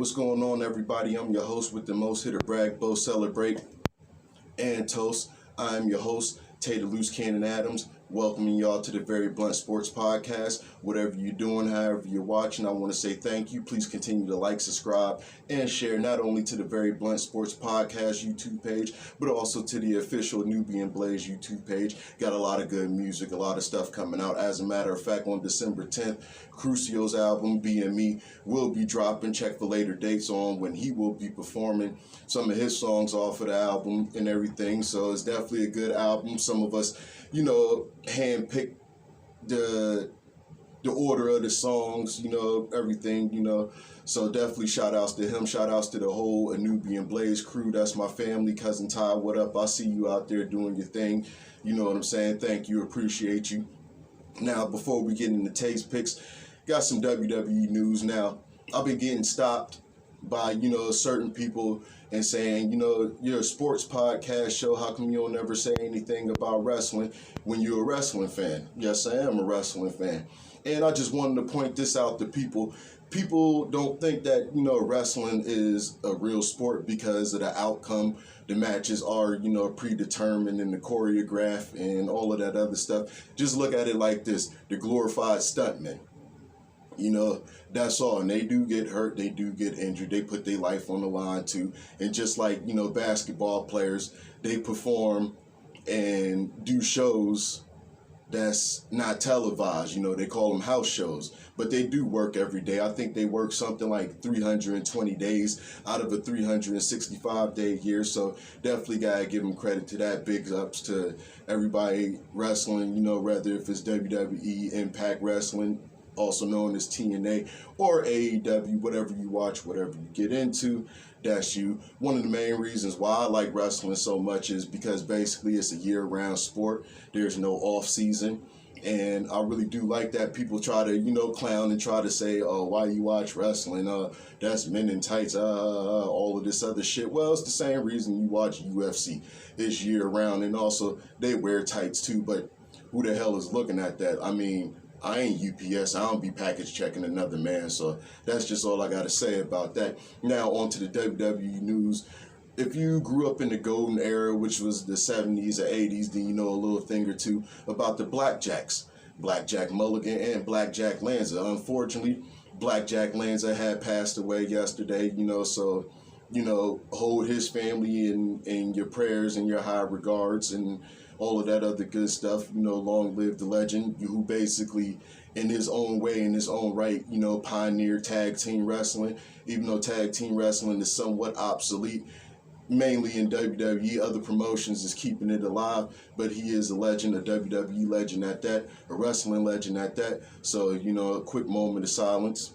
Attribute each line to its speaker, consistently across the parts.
Speaker 1: what's going on, everybody? I'm your host with the most hit or brag, both celebrate and toast. I'm your host, Taye the Loose Cannon Adams, welcoming y'all to the Very Blunt Sports Podcast. Whatever you're doing, however you're watching, I want to say thank you. Please continue to like, subscribe, and share not only to the Very Blunt Sports Podcast YouTube page, but also to the official Nubian Blaze YouTube page. Got a lot of good music, a lot of stuff coming out. As a matter of fact, on December 10th, Crucio's album, Being Me, will be dropping. Check for later dates on when he will be performing some of his songs off of the album and everything. So it's definitely a good album. Some of us, handpicked the order of the songs, everything, So definitely shout outs to him. Shout outs to the whole Nubian Blaze crew. That's my family. Cousin Taye, what up? I see you out there doing your thing. You know what I'm saying? Thank you. Appreciate you. Now, before we get into Taye's picks, got some WWE news. Now, I've been getting stopped by, certain people and saying, you're a sports podcast show. How come you don't ever say anything about wrestling when you're a wrestling fan? Yes, I am a wrestling fan. And I just wanted to point this out to people. People don't think that, wrestling is a real sport because of the outcome. The matches are, predetermined and the choreographed and all of that other stuff. Just look at it like this. The glorified stuntmen. That's all. And they do get hurt. They do get injured. They put their life on the line too. And just like, basketball players, they perform and do shows that's not televised. They call them house shows. But they do work every day. I think they work something like 320 days out of a 365-day year. So definitely got to give them credit to that. Big ups to everybody wrestling, whether if it's WWE, Impact Wrestling, also known as TNA, or AEW, whatever you watch, whatever you get into, that's you. One of the main reasons why I like wrestling so much is because basically it's a year-round sport. There's no off-season, and I really do like that. People try to, clown and try to say, oh, why you watch wrestling? That's men in tights, all of this other shit. Well, it's the same reason you watch UFC. It's year-round, and also they wear tights too, but who the hell is looking at that? I mean, I ain't UPS. I don't be package checking another man. So that's just all I got to say about that. Now on to the WWE news. If you grew up in the golden era, which was the 70s or 80s, then you know a little thing or two about the Blackjacks. Blackjack Mulligan and Blackjack Lanza. Unfortunately, Blackjack Lanza had passed away yesterday, so, hold his family in your prayers and your high regards and all of that other good stuff. Long live the legend who basically, in his own way, in his own right, pioneered tag team wrestling. Even though tag team wrestling is somewhat obsolete, mainly in WWE, other promotions is keeping it alive, but he is a legend, a WWE legend at that, a wrestling legend at that. So, a quick moment of silence.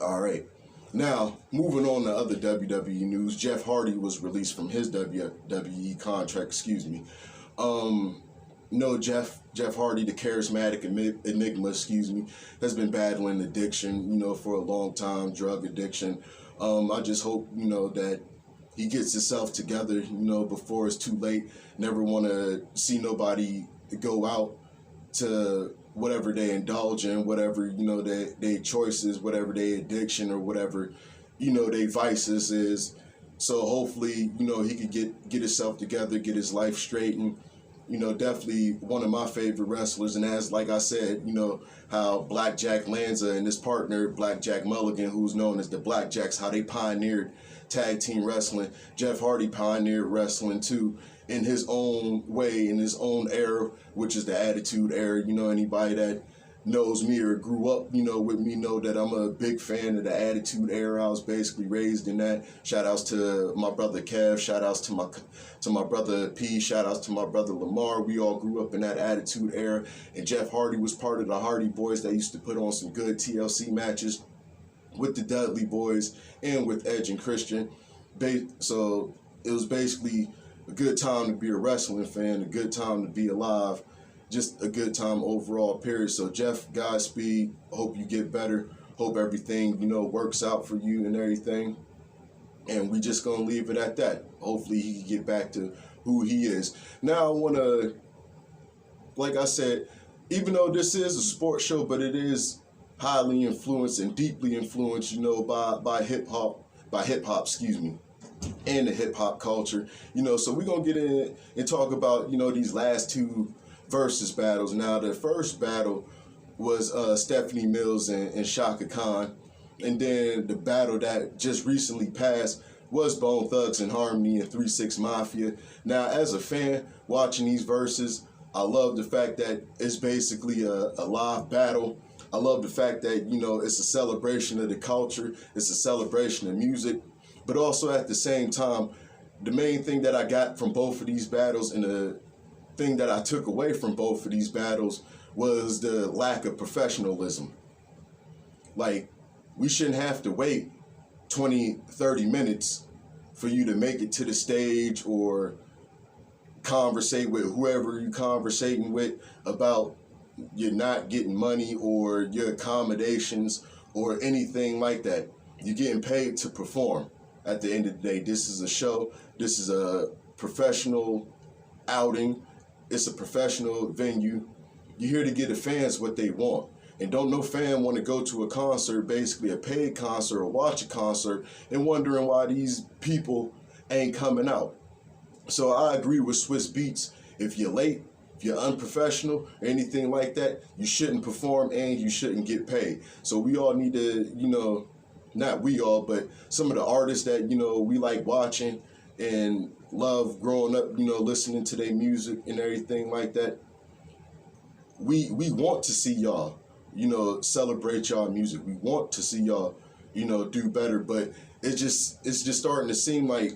Speaker 1: All right. Now, moving on to other WWE news, Jeff Hardy was released from his WWE contract, Jeff Hardy, the charismatic enigma, has been battling addiction, for a long time, drug addiction. I just hope, that he gets himself together, before it's too late. Never want to see nobody go out to whatever they indulge in, whatever, their choices, whatever their addiction or whatever, their vices is. So hopefully, he could get himself together, get his life straight. And, definitely one of my favorite wrestlers. And as, like I said, how Blackjack Lanza and his partner, Blackjack Mulligan, who's known as the Blackjacks, how they pioneered tag team wrestling. Jeff Hardy pioneered wrestling too, in his own way, in his own era, which is the Attitude Era. Anybody that knows me or grew up, with me know that I'm a big fan of the Attitude Era. I was basically raised in that. Shout outs to my brother Kev. Shout outs to my brother P. Shout outs to my brother Lamar. We all grew up in that Attitude Era. And Jeff Hardy was part of the Hardy Boys that used to put on some good TLC matches with the Dudley Boys and with Edge and Christian. So it was basically a good time to be a wrestling fan, a good time to be alive, just a good time overall, period. So Jeff, Godspeed. Hope you get better. Hope everything, works out for you and everything. And we just going to leave it at that. Hopefully he can get back to who he is. Now I want to, like I said, even though this is a sports show, but it is highly influenced and deeply influenced, by hip hop, excuse me, and the hip hop culture, So we're gonna get in and talk about, these last two Versus battles. Now, the first battle was Stephanie Mills and Shaka Khan, and then the battle that just recently passed was Bone Thugs and Harmony and 3-6 Mafia. Now, as a fan watching these verses, I love the fact that it's basically a live battle. I love the fact that, it's a celebration of the culture. It's a celebration of music. But also at the same time, the main thing that I got from both of these battles and the thing that I took away from both of these battles was the lack of professionalism. Like, we shouldn't have to wait 20, 30 minutes for you to make it to the stage or conversate with whoever you're conversating with about you're not getting money or your accommodations or anything like that. You're getting paid to perform. At the end of the day, this is a show. This is a professional outing. It's a professional venue. You're here to get the fans what they want. And don't no fan want to go to a concert, basically a paid concert, or watch a concert, and wondering why these people ain't coming out. So I agree with Swiss Beats. If you're late, if you're unprofessional, or anything like that, you shouldn't perform and you shouldn't get paid. So we all need to, not we all, but some of the artists that, we like watching and love growing up, listening to their music and everything like that. We want to see y'all, celebrate y'all music. We want to see y'all, do better. But it's just starting to seem like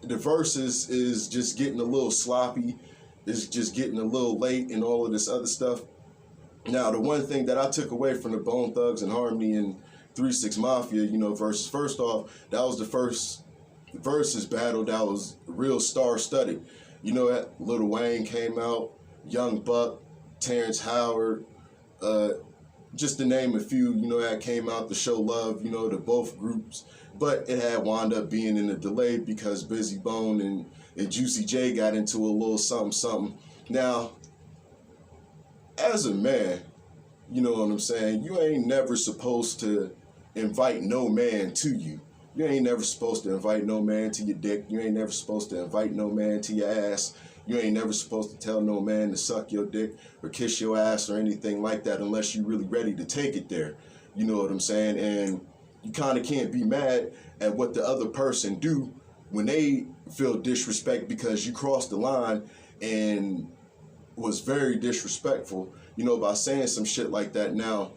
Speaker 1: the Versus is just getting a little sloppy. It's just getting a little late and all of this other stuff. Now, the one thing that I took away from the Bone Thugs and Harmony and 3-6 Mafia, versus, first off, that was the first Versus battle that was real star-studded. Lil Wayne came out, Young Buck, Terrence Howard, just to name a few, that came out to show love, to both groups. But it had wound up being in a delay because Busy Bone and Juicy J got into a little something. Now, as a man, you know what I'm saying, you ain't never supposed to invite no man to you. You ain't never supposed to invite no man to your dick. You ain't never supposed to invite no man to your ass. You ain't never supposed to tell no man to suck your dick or kiss your ass or anything like that unless you're really ready to take it there. You know what I'm saying? And you kind of can't be mad at what the other person do when they feel disrespect because you crossed the line and was very disrespectful, by saying some shit like that. Now,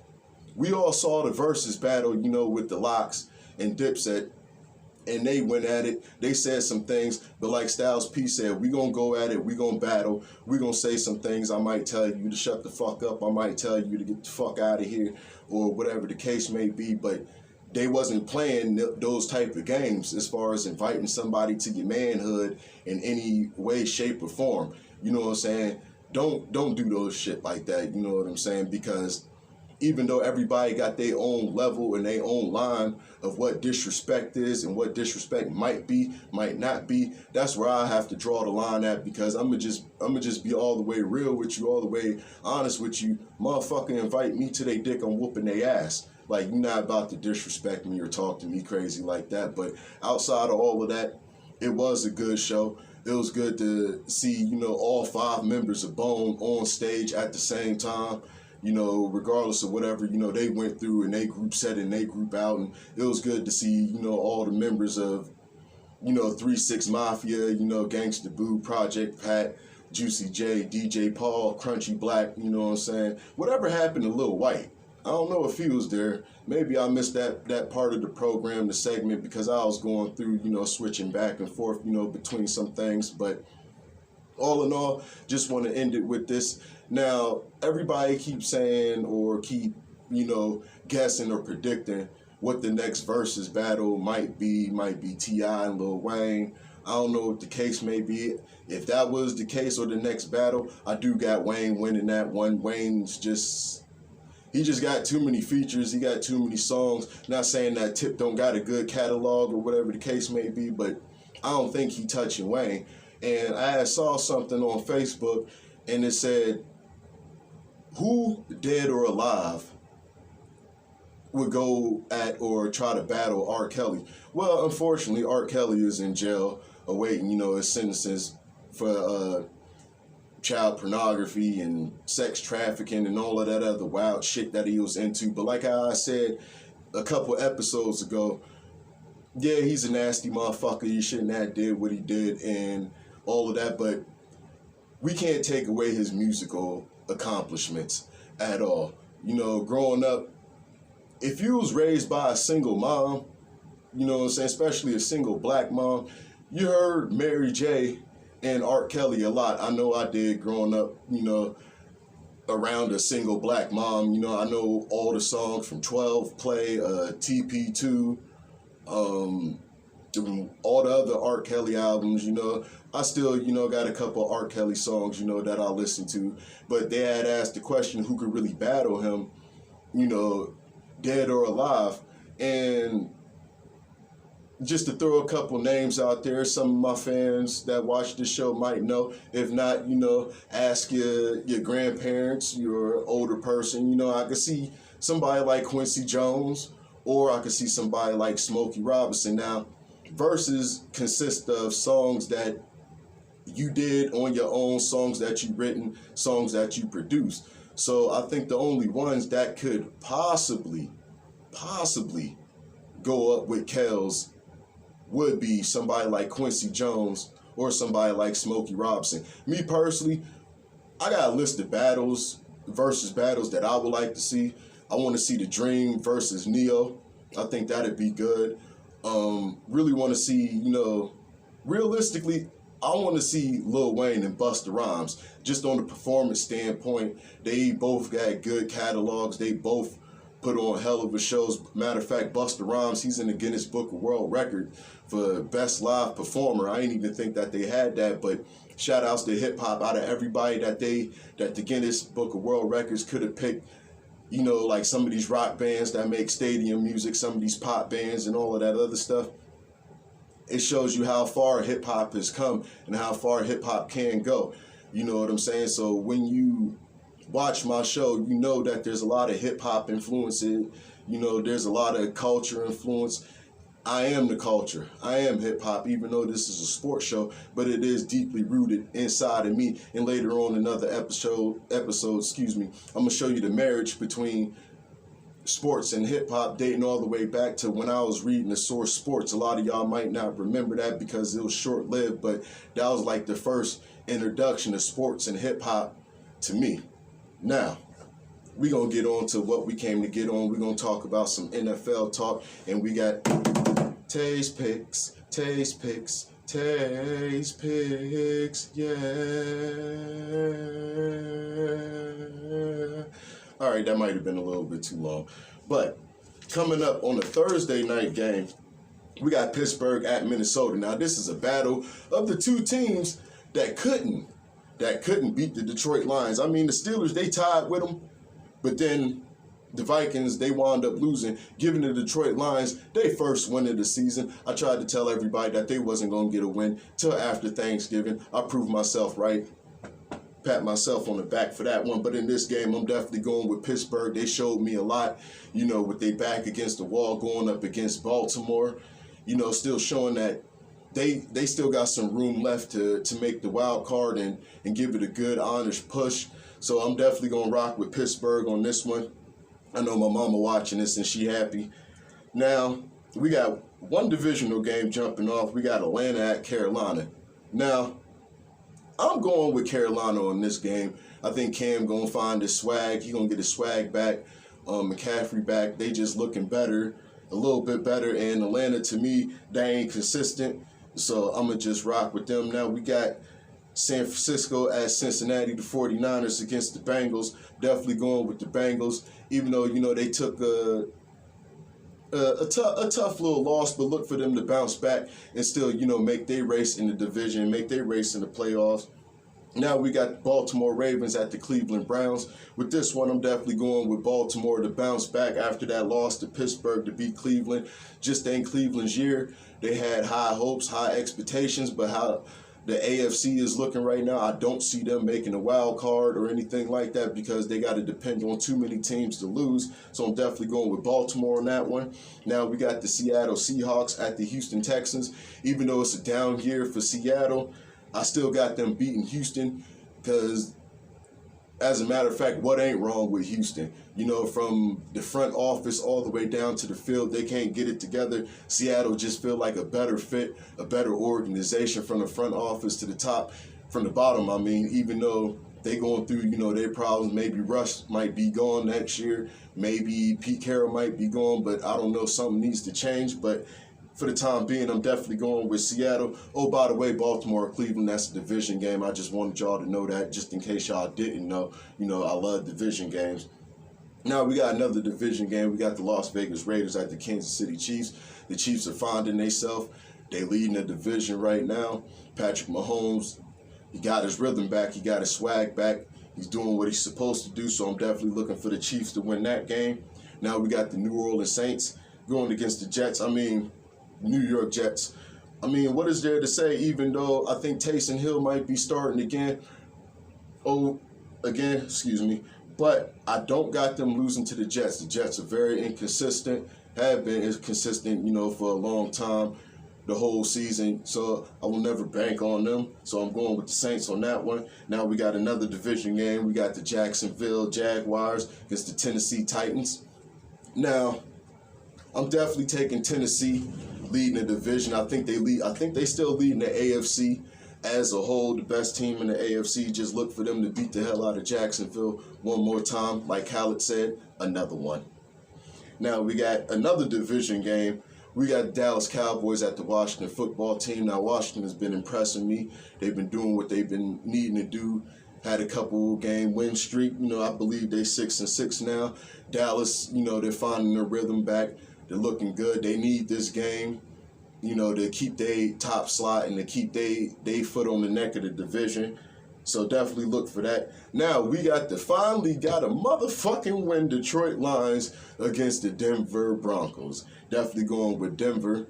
Speaker 1: we all saw the Versus battle, with the Locks and Dipset, and they went at it. They said some things, but like Styles P said, we gonna go at it, we gonna battle, we gonna say some things. I might tell you to shut the fuck up, I might tell you to get the fuck out of here, or whatever the case may be, but they wasn't playing those type of games as far as inviting somebody to your manhood in any way, shape, or form. You know what I'm saying? Don't do those shit like that, you know what I'm saying? Because even though everybody got their own level and their own line of what disrespect is and what disrespect might be, might not be, that's where I have to draw the line at, because I'm gonna just be all the way real with you, all the way honest with you. Motherfucker invite me to their dick, I'm whooping their ass. Like, you're not about to disrespect me or talk to me crazy like that. But outside of all of that, it was a good show. It was good to see, all 5 members of Bone on stage at the same time, regardless of whatever, they went through and they group set and they group out. And it was good to see, all the members of, 3-6 Mafia, Gangsta Boo, Project Pat, Juicy J, DJ Paul, Crunchy Black, you know what I'm saying? Whatever happened to Lil White? I don't know if he was there. Maybe I missed that part of the program, the segment, because I was going through, switching back and forth, between some things. But all in all, just want to end it with this. Now, everybody keeps saying or keep, guessing or predicting what the next Versus battle might be T.I. and Lil Wayne. I don't know what the case may be. If that was the case or the next battle, I do got Wayne winning that one. He just got too many features. He got too many songs. Not saying that Tip don't got a good catalog or whatever the case may be, but I don't think he touching Wayne. And I saw something on Facebook, and it said who, dead or alive, would go at or try to battle R. Kelly? Well, unfortunately, R. Kelly is in jail awaiting, his sentences for child pornography and sex trafficking and all of that other wild shit that he was into. But like I said a couple episodes ago, yeah, he's a nasty motherfucker. He shouldn't have did what he did and all of that, but we can't take away his musical accomplishments at all. Growing up, if you was raised by a single mom, especially a single black mom, you heard Mary J. and R. Kelly a lot. I know I did growing up, around a single black mom. I know all the songs from 12 Play, TP2, all the other R. Kelly albums. I still, got a couple of R. Kelly songs, that I listen to. But they had asked the question, who could really battle him, dead or alive? And just to throw a couple names out there, some of my fans that watch the show might know. If not, ask your grandparents, your older person. I could see somebody like Quincy Jones, or I could see somebody like Smokey Robinson. Now, Verzus consists of songs that you did on your own, songs that you written, songs that you produced. So I think the only ones that could possibly go up with Kells would be somebody like Quincy Jones or somebody like Smokey Robinson. Me personally, I got a list of versus battles that I would like to see. I want to see The Dream versus Neo. I think that'd be good. Really want to see, realistically, I want to see Lil Wayne and Busta Rhymes. Just on the performance standpoint, they both got good catalogs. They both put on hell of a shows. Matter of fact, Busta Rhymes, he's in the Guinness Book of World Record for Best Live Performer. I didn't even think that they had that, but shout outs to hip hop. Out of everybody that the Guinness Book of World Records could have picked, like some of these rock bands that make stadium music, some of these pop bands and all of that other stuff. It shows you how far hip hop has come and how far hip hop can go. You know what I'm saying? So when you watch my show, you know that there's a lot of hip hop influence. There's a lot of culture influence. I am the culture. I am hip hop, even though this is a sports show, but it is deeply rooted inside of me. And later on, another episode, I'm gonna show you the marriage between sports and hip hop, dating all the way back to when I was reading the Source Sports. A lot of y'all might not remember that because it was short lived, but that was like the first introduction to sports and hip hop to me. Now, we're going to get on to what we came to get on. We're going to talk about some NFL talk, and we got Taye's picks, yeah. All right, that might have been a little bit too long. But coming up on the Thursday night game, we got Pittsburgh at Minnesota. Now, this is a battle of the two teams that couldn't beat the Detroit Lions. I mean, the Steelers, they tied with them, but then the Vikings, they wound up losing, giving the Detroit Lions their first win of the season. I tried to tell everybody that they wasn't going to get a win till after Thanksgiving. I proved myself right. Pat myself on the back for that one. But in this game, I'm definitely going with Pittsburgh. They showed me a lot, with their back against the wall going up against Baltimore, still showing that they still got some room left to make the wild card and give it a good, honest push. So I'm definitely going to rock with Pittsburgh on this one. I know my mama watching this and she happy. Now, we got one divisional game jumping off. We got Atlanta at Carolina. Now, I'm going with Carolina on this game. I think Cam going to find his swag. He going to get his swag back. McCaffrey back. They just looking better, a little bit better. And Atlanta, to me, they ain't consistent. So I'm going to just rock with them. Now we got San Francisco at Cincinnati, the 49ers against the Bengals. Definitely going with the Bengals, even though, they took a tough little loss, but look for them to bounce back and still, make their race in the division, make their race in the playoffs. Now we got Baltimore Ravens at the Cleveland Browns. With this one, I'm definitely going with Baltimore to bounce back after that loss to Pittsburgh to beat Cleveland. Just ain't Cleveland's year. They had high hopes, high expectations, but the AFC is looking right now, I don't see them making a wild card or anything like that because they got to depend on too many teams to lose. So I'm definitely going with Baltimore on that one. Now we got the Seattle Seahawks at the Houston Texans. Even though it's a down year for Seattle, I still got them beating Houston because, as a matter of fact, what ain't wrong with Houston? You know, from the front office all the way down to the field, they can't get it together. Seattle just feel like a better fit, a better organization from the front office to the top, from the bottom, I mean, even though they going through, you know, their problems. Maybe Russ might be gone next year. Maybe Pete Carroll might be gone, but I don't know, something needs to change. But for the time being, I'm definitely going with Seattle. Oh, by the way, Baltimore, Cleveland, that's a division game. I just wanted y'all to know that, just in case y'all didn't know. You know, I love division games. Now we got another division game. We got the Las Vegas Raiders at the Kansas City Chiefs. The Chiefs are finding themselves. They leading the division right now. Patrick Mahomes, he got his rhythm back. He got his swag back. He's doing what he's supposed to do, so I'm definitely looking for the Chiefs to win that game. Now we got the New Orleans Saints going against the Jets. New York Jets. What is there to say, even though I think Taysom Hill might be starting again? But I don't got them losing to the Jets. The Jets are very inconsistent, have been inconsistent, you know, for a long time, the whole season. So I will never bank on them. So I'm going with the Saints on that one. Now we got another division game. We got the Jacksonville Jaguars against the Tennessee Titans. Now, I'm definitely taking Tennessee leading the division. I think they still lead in the AFC as a whole, the best team in the AFC. Just look for them to beat the hell out of Jacksonville one more time. Like Khaled said, another one. Now we got another division game. We got Dallas Cowboys at the Washington football team. Now Washington has been impressing me. They've been doing what they've been needing to do. Had a couple game win streak. You know, I believe they're 6-6 now. Dallas, you know, they're finding their rhythm back. They're looking good. They need this game, you know, to keep their top slot and to keep their foot on the neck of the division. So definitely look for that. Now we finally got a motherfucking win, Detroit Lions against the Denver Broncos. Definitely going with Denver.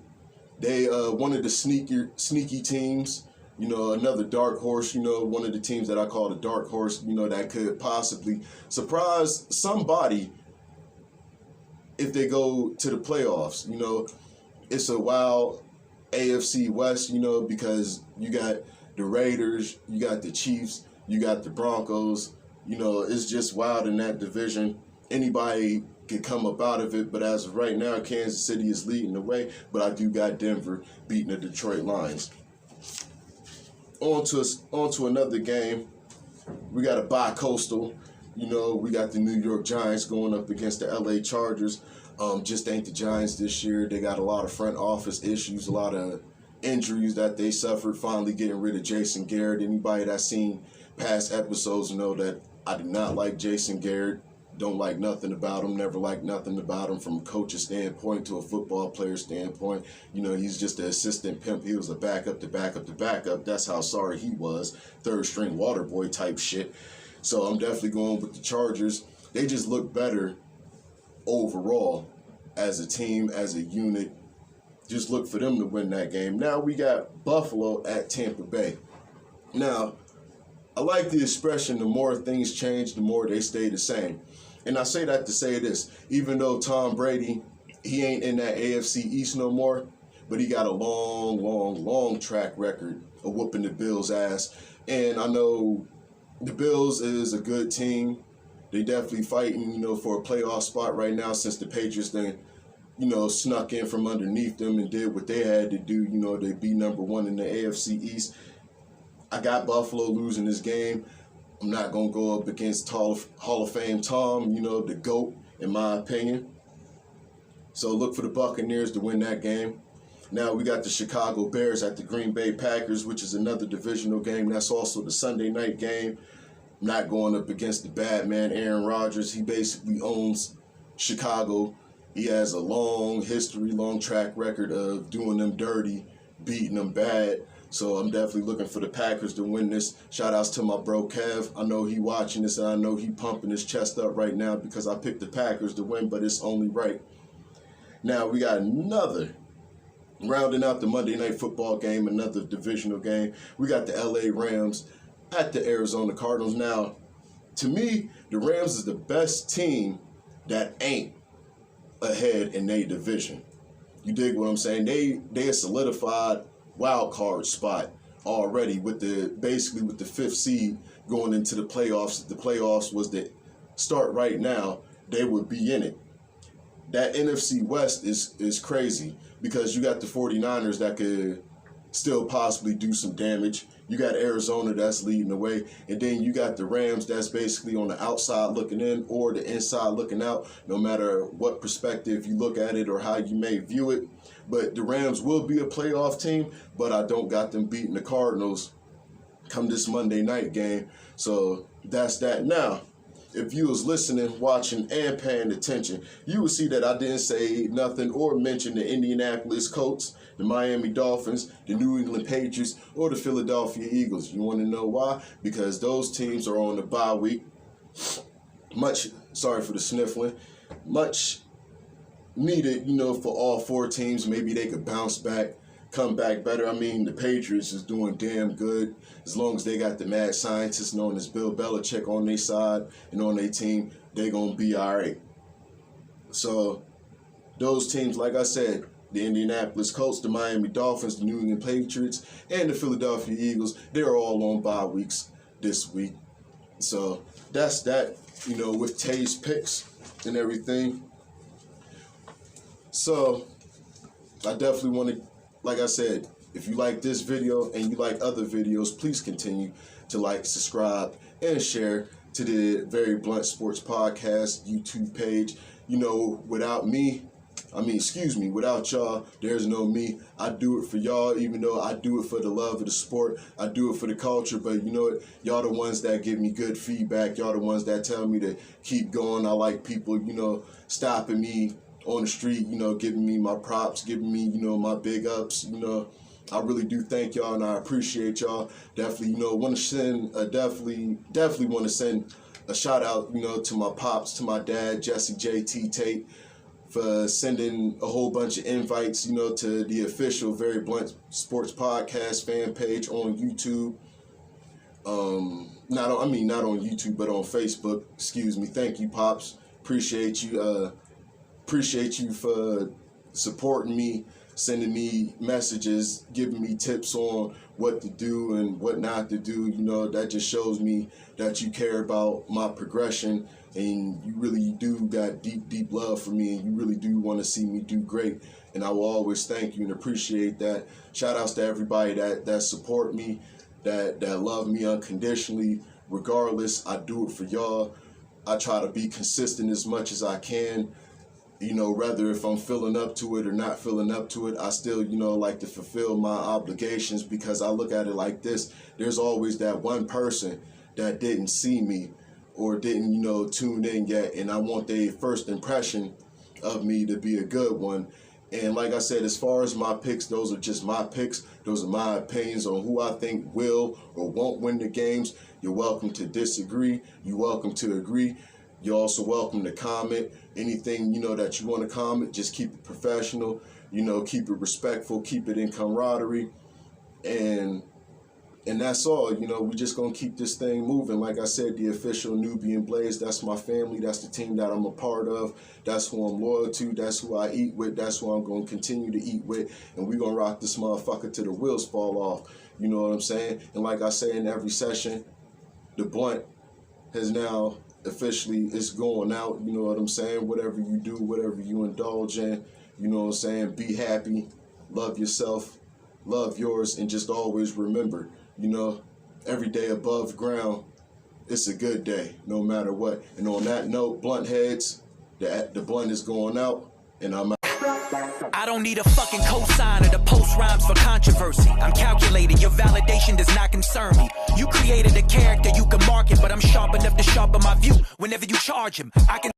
Speaker 1: They one of the sneaky teams, you know, another dark horse, you know, one of the teams that I call the dark horse, you know, that could possibly surprise somebody if they go to the playoffs. You know, it's a wild AFC West, you know, because you got the Raiders, you got the Chiefs, you got the Broncos. You know, it's just wild in that division. Anybody could come up out of it, but as of right now, Kansas City is leading the way, but I do got Denver beating the Detroit Lions. On to another game. We got a bi-coastal. You know, we got the New York Giants going up against the LA Chargers. Just ain't the Giants this year. They got a lot of front office issues, a lot of injuries that they suffered. Finally getting rid of Jason Garrett. Anybody that's seen past episodes know that I do not like Jason Garrett. Don't like nothing about him. Never liked nothing about him from a coach's standpoint to a football player standpoint. You know, he's just an assistant pimp. He was a backup to backup to backup. That's how sorry he was. Third string water boy type shit. So I'm definitely going with the Chargers. They just look better overall as a team, as a unit. Just look for them to win that game. Now we got Buffalo at Tampa Bay. Now, I like the expression, the more things change, the more they stay the same. And I say that to say this, even though Tom Brady, he ain't in that AFC East no more, but he got a long track record of whooping the Bills' ass. And I know the Bills is a good team. They definitely fighting, you know, for a playoff spot right now since the Patriots then, you know, snuck in from underneath them and did what they had to do. You know, they be number one in the AFC East. I got Buffalo losing this game. I'm not going to go up against Hall of Fame Tom, you know, the GOAT, in my opinion. So look for the Buccaneers to win that game. Now we got the Chicago Bears at the Green Bay Packers, which is another divisional game. That's also the Sunday night game. I'm not going up against the bad man, Aaron Rodgers. He basically owns Chicago. He has a long history, long track record of doing them dirty, beating them bad. So I'm definitely looking for the Packers to win this. Shout outs to my bro Kev. I know he watching this and I know he pumping his chest up right now because I picked the Packers to win, but it's only right. Now we got another Rounding out the Monday Night Football game, another divisional game, we got the LA Rams at the Arizona Cardinals. Now, to me, the Rams is the best team that ain't ahead in their division. You dig what I'm saying? They a solidified wild card spot already with the fifth seed going into the playoffs. If the playoffs was to start right now, they would be in it. That NFC West is crazy because you got the 49ers that could still possibly do some damage. You got Arizona that's leading the way. And then you got the Rams that's basically on the outside looking in or the inside looking out, no matter what perspective you look at it or how you may view it. But the Rams will be a playoff team, but I don't got them beating the Cardinals come this Monday night game. So that's that. Now, if you was listening, watching, and paying attention, you would see that I didn't say nothing or mention the Indianapolis Colts, the Miami Dolphins, the New England Patriots, or the Philadelphia Eagles. You want to know why? Because those teams are on the bye week. Sorry for the sniffling. Much needed, for all four teams. Maybe they could bounce back, come back better. I mean, the Patriots is doing damn good as long as they got the mad scientist known as Bill Belichick on their side and on their team. They're going to be all right. So those teams, like I said, the Indianapolis Colts, the Miami Dolphins, the New England Patriots, and the Philadelphia Eagles, they're all on bye weeks this week. So that's that, with Taye's picks and everything. So I definitely want to, like I said, if you like this video and you like other videos, please continue to like, subscribe, and share to the Very Blunt Sports Podcast YouTube page. Without y'all, there's no me. I do it for y'all, even though I do it for the love of the sport. I do it for the culture, but you know what? Y'all the ones that give me good feedback. Y'all the ones that tell me to keep going. I like people, stopping me on the street, giving me my props, giving me, my big ups, I really do thank y'all and I appreciate y'all. Definitely, want to send definitely want to send a shout out, to my pops, to my dad, Jesse JT Tate, for sending a whole bunch of invites, to the official Very Blunt Sports Podcast fan page on YouTube. Not on YouTube, but on Facebook. Excuse me. Thank you, pops. Appreciate you. Appreciate you for supporting me, sending me messages, giving me tips on what to do and what not to do. That just shows me that you care about my progression and you really do got deep love for me and you really do want to see me do great. And I will always thank you and appreciate that. Shout outs to everybody that support me, that love me unconditionally. Regardless, I do it for y'all. I try to be consistent as much as I can. Whether if I'm feeling up to it or not feeling up to it, I still, like to fulfill my obligations because I look at it like this. There's always that one person that didn't see me or didn't, tune in yet, and I want their first impression of me to be a good one. And like I said, as far as my picks, those are just my picks. Those are my opinions on who I think will or won't win the games. You're welcome to disagree. You're welcome to agree. You're also welcome to comment. Anything, that you want to comment, just keep it professional, keep it respectful, keep it in camaraderie. And that's all, we're just going to keep this thing moving. Like I said, the official Nubian Blaze, that's my family. That's the team that I'm a part of. That's who I'm loyal to. That's who I eat with. That's who I'm going to continue to eat with. And we're going to rock this motherfucker till the wheels fall off. You know what I'm saying? And like I say in every session, the blunt has now officially it's going out. You know what I'm saying? Whatever you do, whatever you indulge in, you know what I'm saying? Be happy, love yourself, love yours, and just always remember, every day above ground, it's a good day, no matter what. And on that note, blunt heads, the blunt is going out, and I'm out.
Speaker 2: I don't need a fucking cosign or the post rhymes for controversy. I'm calculated, your validation does not concern me. You created a character you can market, but I'm sharp enough to sharpen my view. Whenever you charge him, I can